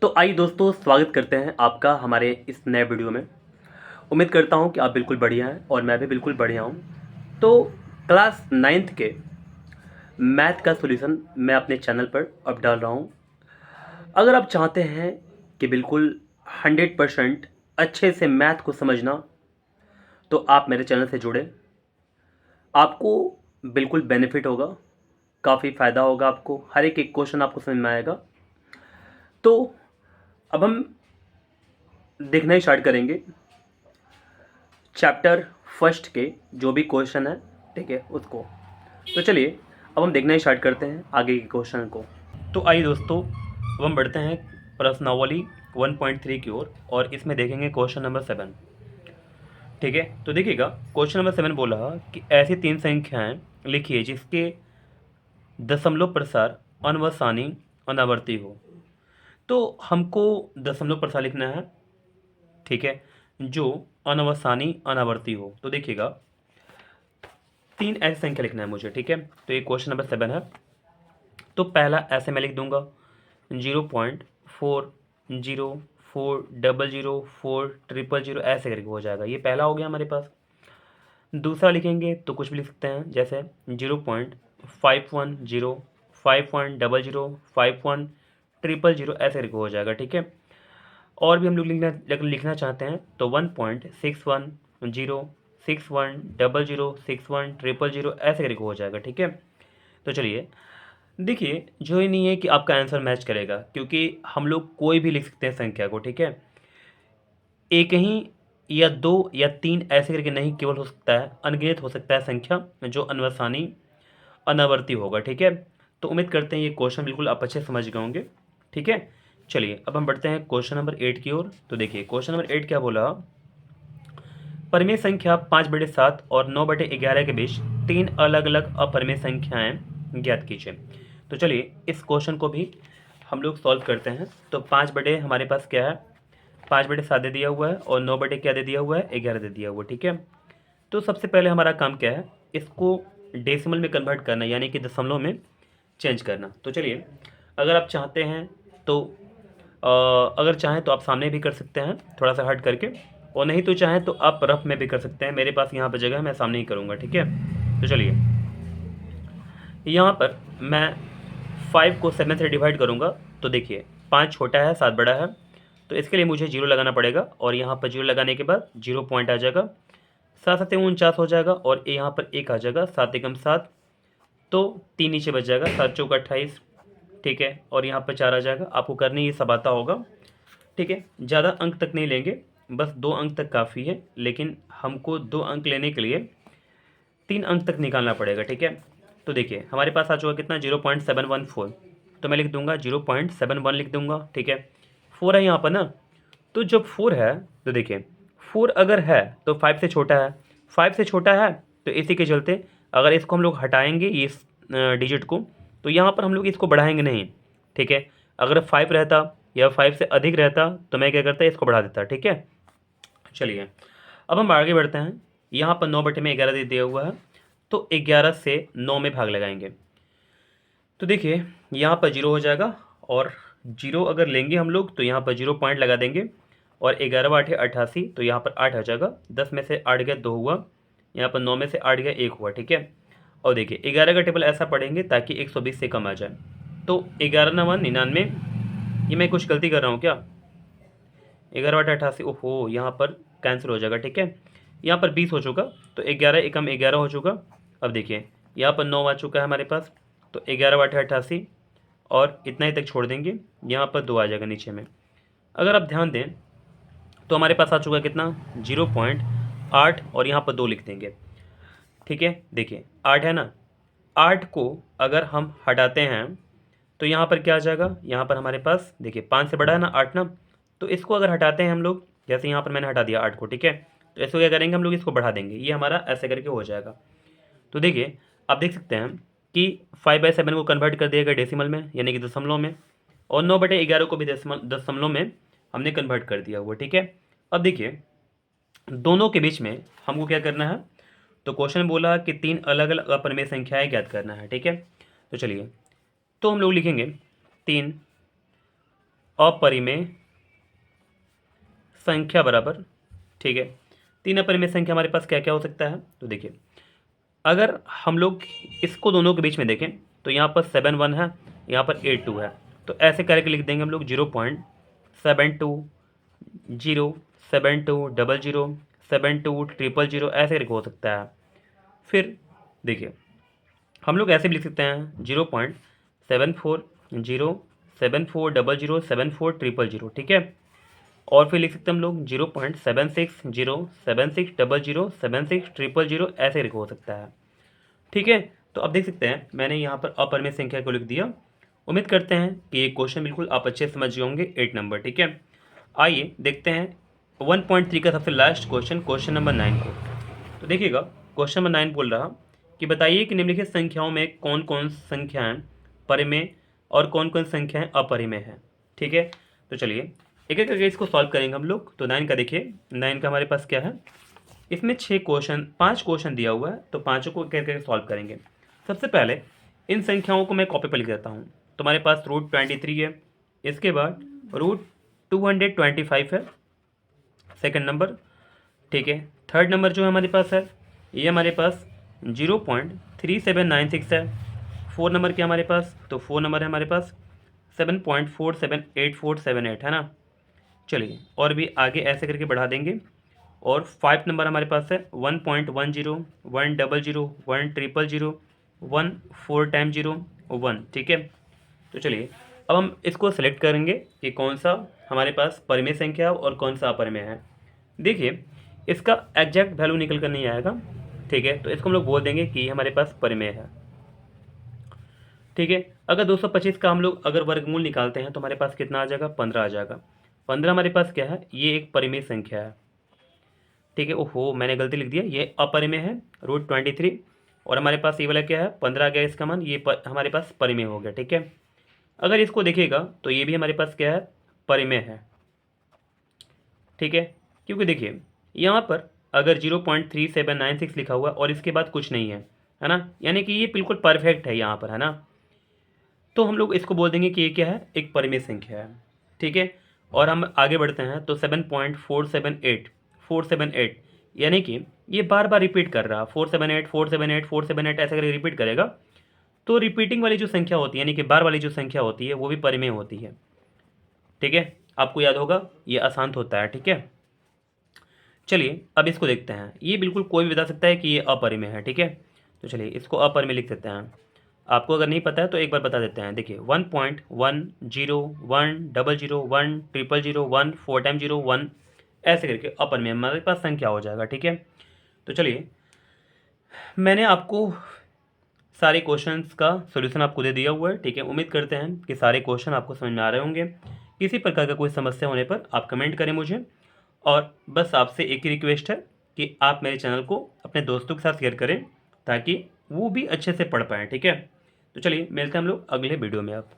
तो आइए दोस्तों, स्वागत करते हैं आपका हमारे इस नए वीडियो में। उम्मीद करता हूं कि आप बिल्कुल बढ़िया हैं और मैं भी बिल्कुल बढ़िया हूं। तो क्लास 9th के मैथ का सॉल्यूशन मैं अपने चैनल पर अब डाल रहा हूं। अगर आप चाहते हैं कि बिल्कुल 100% अच्छे से मैथ को समझना, तो आप मेरे चैनल से जुड़े। आपको बिल्कुल बेनिफिट होगा, काफ़ी फ़ायदा होगा आपको, हर एक क्वेश्चन आपको समझ में आएगा। तो अब हम देखना ही स्टार्ट करेंगे चैप्टर फर्स्ट के जो भी क्वेश्चन है, ठीक है, उसको। तो चलिए अब हम देखना ही स्टार्ट करते हैं आगे के क्वेश्चन को। तो आइए दोस्तों, अब हम बढ़ते हैं प्रश्नावली 1.3 की ओर और इसमें देखेंगे क्वेश्चन नंबर 7। ठीक है, तो देखिएगा क्वेश्चन नंबर 7 बोला कि ऐसी 3 संख्याएं लिखिए जिसके दशमलव प्रसार अनवसानी अनावर्ती हो। तो हमको दशमलव प्रसार लिखना है, ठीक है, जो अनवसानी अनावर्ती हो। तो देखिएगा 3 ऐसी संख्या लिखना है मुझे, ठीक है। तो ये क्वेश्चन नंबर 7 है। तो पहला ऐसे मैं लिख दूंगा 0.400400 ऐसे करके हो जाएगा। ये पहला हो गया हमारे पास। दूसरा लिखेंगे तो कुछ भी लिख सकते हैं, जैसे 0.510 5100 ऐसे करके हो जाएगा, ठीक है। और भी हम लोग लिखना चाहते हैं तो 1.6110 6100 ऐसे करके हो जाएगा, ठीक है। तो चलिए देखिए, जो ही नहीं है कि आपका आंसर मैच करेगा, क्योंकि हम लोग कोई भी लिख सकते हैं संख्या को, ठीक है। एक ही या 2 या 3 ऐसे करके नहीं केवल हो सकता है, अनगिनत हो सकता है संख्या जो अनवसानी अनावर्ती होगा, ठीक है। तो उम्मीद करते हैं ये क्वेश्चन बिल्कुल आप अच्छे समझ गए होंगे, ठीक है। चलिए अब हम बढ़ते हैं क्वेश्चन नंबर 8 की ओर। तो देखिए क्वेश्चन नंबर 8 क्या बोला, परिमेय संख्या 5/7 और 9/11 के बीच 3 अलग अलग अपरिमेय संख्याएं ज्ञात कीजिए। तो चलिए इस क्वेश्चन को भी हम लोग सॉल्व करते हैं। तो 5 बटे हमारे पास क्या है, 5/7 दे दिया हुआ है और 9 बटे क्या दे दिया हुआ है, 11 दे दिया हुआ है, ठीक है। तो सबसे पहले हमारा काम क्या है, इसको डेसिमल में कन्वर्ट करना, यानी कि दशमलव में चेंज करना। तो चलिए अगर आप चाहते हैं तो अगर चाहें तो आप सामने भी कर सकते हैं थोड़ा सा हट करके, और नहीं तो चाहें तो आप रफ में भी कर सकते हैं। मेरे पास यहाँ पर जगह है, मैं सामने ही करूँगा, ठीक है। तो चलिए यहाँ पर मैं 5 को 7 से डिवाइड करूँगा। तो देखिए 5 छोटा है, 7 बड़ा है, तो इसके लिए मुझे 0 लगाना पड़ेगा और यहाँ पर 0 लगाने के बाद 0 पॉइंट आ जाएगा, 7 7 49 हो जाएगा और यहाँ पर 1 आ जाएगा, 7 एकम 7, तो 3 नीचे बच जाएगा, 7 चौका 28, ठीक है। और यहाँ पर 4 आ जाएगा। आपको करने ये सब आता होगा, ठीक है। ज़्यादा अंक तक नहीं लेंगे, बस 2 अंक तक काफ़ी है, लेकिन हमको 2 अंक लेने के लिए 3 अंक तक निकालना पड़ेगा, ठीक है। तो देखिए हमारे पास आ चुका कितना, 0.714। तो मैं लिख दूंगा 0.71 लिख दूंगा, ठीक है। 4 है यहाँ पर ना, तो जब 4 है तो देखिए 4 अगर है तो 5 से छोटा है, 5 से छोटा है, तो इसी के चलते अगर इसको हम लोग हटाएंगे इस डिजिट को, तो यहाँ पर हम लोग इसको बढ़ाएंगे नहीं, ठीक है। अगर 5 रहता या 5 से अधिक रहता तो मैं क्या करता, इसको बढ़ा देता, ठीक है। चलिए अब हम आगे बढ़ते हैं। यहाँ पर 9 बटे में 11 दे दिया हुआ है, तो 11 से 9 में भाग लगाएंगे। तो देखिए यहाँ पर 0 हो जाएगा, और 0 अगर लेंगे हम लोग तो यहाँ पर 0 पॉइंट लगा देंगे, और 11 8 88, तो यहाँ पर 8 आ जाएगा। 10 में से 8 गया 2 हुआ, यहाँ पर 9 में से 8 गया 1 हुआ, ठीक है। और देखिए 11 का टेबल ऐसा पढ़ेंगे ताकि 120 से कम आ जाए। तो 11 9 99, ये मैं कुछ गलती कर रहा हूँ क्या, 11 बटा 88, ओहो यहाँ पर कैंसिल हो जाएगा, ठीक है। यहाँ पर 20 हो चुका, तो 11 एकम 11 हो चुका। अब देखिए यहाँ पर 9 आ चुका है हमारे पास, तो 11 बटा 88 और इतना ही तक छोड़ देंगे, यहाँ पर 2 आ जाएगा नीचे में। अगर आप ध्यान दें तो हमारे पास आ चुका कितना, 0.8, और यहाँ पर 2 लिख देंगे, ठीक है। देखिए 8 है ना, 8 को अगर हम हटाते हैं तो यहाँ पर क्या आ जाएगा, यहाँ पर हमारे पास देखिए 5 से बड़ा है ना 8 ना, तो इसको अगर हटाते हैं हम लोग, जैसे यहाँ पर मैंने हटा दिया 8 को, ठीक है, तो इसको क्या करेंगे हम लोग, इसको बढ़ा देंगे, ये हमारा ऐसे करके हो जाएगा। तो देखिए आप देख सकते हैं कि 5/7 को कन्वर्ट कर दिया गया डेसिमल में, यानी कि दशमलव में, और 9/11 को भी दशमलव में हमने कन्वर्ट कर दिया हुआ, ठीक है। अब देखिए दोनों के बीच में हमको क्या करना है, तो क्वेश्चन बोला कि 3 अलग अलग अपरिमेय संख्याएं ज्ञात करना है, ठीक है। तो चलिए तो हम लोग लिखेंगे 3 अपरिमेय संख्या बराबर, ठीक है, 3 अपरिमेय संख्या हमारे पास क्या क्या हो सकता है। तो देखिए, अगर हम लोग इसको दोनों के बीच में देखें तो यहाँ पर 7 1 है, यहाँ पर 8 2 है, तो ऐसे करके लिख देंगे हम लोग 0.72 ऐसे करके हो सकता है। फिर देखिए, हम लोग ऐसे भी लिख सकते हैं 0.74 ठीक है। और फिर लिख सकते हैं हम लोग 0.76 ऐसे करके हो सकता है, ठीक है। तो अब देख सकते हैं मैंने यहाँ पर अपरिमेय संख्या को लिख दिया। उम्मीद करते हैं कि ये क्वेश्चन बिल्कुल आप अच्छे समझ गए होंगे 8 नंबर, ठीक है। आइए देखते हैं 1.3 का सबसे लास्ट क्वेश्चन, क्वेश्चन नंबर 9 को। तो देखिएगा, क्वेश्चन नंबर 9 बोल रहा कि बताइए कि निम्नलिखित संख्याओं में कौन कौन संख्याएं परिमेय और कौन कौन संख्याएं अपरिमेय हैं, ठीक है। तो चलिए एक एक करके इसको सॉल्व करेंगे हम लोग। तो 9 का देखिए, 9 का हमारे पास क्या है, इसमें 5 क्वेश्चन दिया हुआ है, तो पाँचों को करके सॉल्व करेंगे। सबसे पहले इन संख्याओं को मैं कॉपी पर लिख देता हूँ। तो हमारे पास √23 है, इसके बाद √225 है सेकंड नंबर, ठीक है। थर्ड नंबर जो है हमारे पास है, ये हमारे पास 0.3796 है। 4 नंबर क्या हमारे पास, तो 4 नंबर है हमारे पास 7.478478 है ना। चलिए और भी आगे ऐसे करके बढ़ा देंगे। और 5 नंबर हमारे पास है 1.10 100 100 1 4 टाइम 0 1, ठीक है। तो चलिए अब हम इसको सेलेक्ट करेंगे कि कौन सा हमारे पास परिमेय संख्या और कौन सा अपरिमेय है। देखिए, इसका एग्जैक्ट वैल्यू निकल कर नहीं आएगा, ठीक है। तो इसको हम लोग बोल देंगे कि हमारे पास परिमेय है, ठीक है। अगर 225 का हम लोग अगर वर्गमूल निकालते हैं तो हमारे पास कितना आ जाएगा, 15 आ जाएगा। 15 हमारे पास क्या है, ये एक परिमेय संख्या है, ठीक है। ओहो, मैंने गलती लिख दिया, ये अपरिमेय है √23। और हमारे पास ये वाला क्या है, 15 आ गया इसका मान, ये हमारे पास परिमेय हो गया, ठीक है। अगर इसको देखिएगा तो ये भी हमारे पास क्या है, परिमेय है, ठीक है। क्योंकि देखिए यहाँ पर अगर 0.3796 लिखा हुआ और इसके बाद कुछ नहीं है ना, यानी कि ये बिल्कुल परफेक्ट है यहाँ पर, है ना। तो हम लोग इसको बोल देंगे कि ये क्या है, एक परिमेय संख्या है, ठीक है। और हम आगे बढ़ते हैं तो 7.478 यानी कि ये बार बार रिपीट कर रहा, 478 478 478 ऐसे करके रिपीट करेगा। तो रिपीटिंग वाली जो संख्या होती है, यानी कि बार वाली जो संख्या होती है, वो भी परिमेय होती है, ठीक है। आपको याद होगा ये अशांत होता है, ठीक है। चलिए अब इसको देखते हैं, ये बिल्कुल कोई भी बता सकता है कि ये अपरिमेय है, ठीक है। तो चलिए इसको अपरिमेय लिख देते हैं। आपको अगर नहीं पता है तो एक बार बता देते हैं। देखिए 1.10 1 00 1 000 1 4 टाइम 0 1 ऐसे करके अपरिमेय हमारे पास संख्या हो जाएगा, ठीक है। तो चलिए मैंने आपको सारे क्वेश्चंस का सॉल्यूशन आपको दे दिया हुआ है, ठीक है। उम्मीद करते हैं कि सारे क्वेश्चन आपको समझ में आ रहे होंगे। किसी प्रकार का कोई समस्या होने पर आप कमेंट करें मुझे। और बस आपसे एक ही रिक्वेस्ट है कि आप मेरे चैनल को अपने दोस्तों के साथ शेयर करें ताकि वो भी अच्छे से पढ़ पाएँ, ठीक है। तो चलिए मिलते हैं हम लोग अगले वीडियो में। आप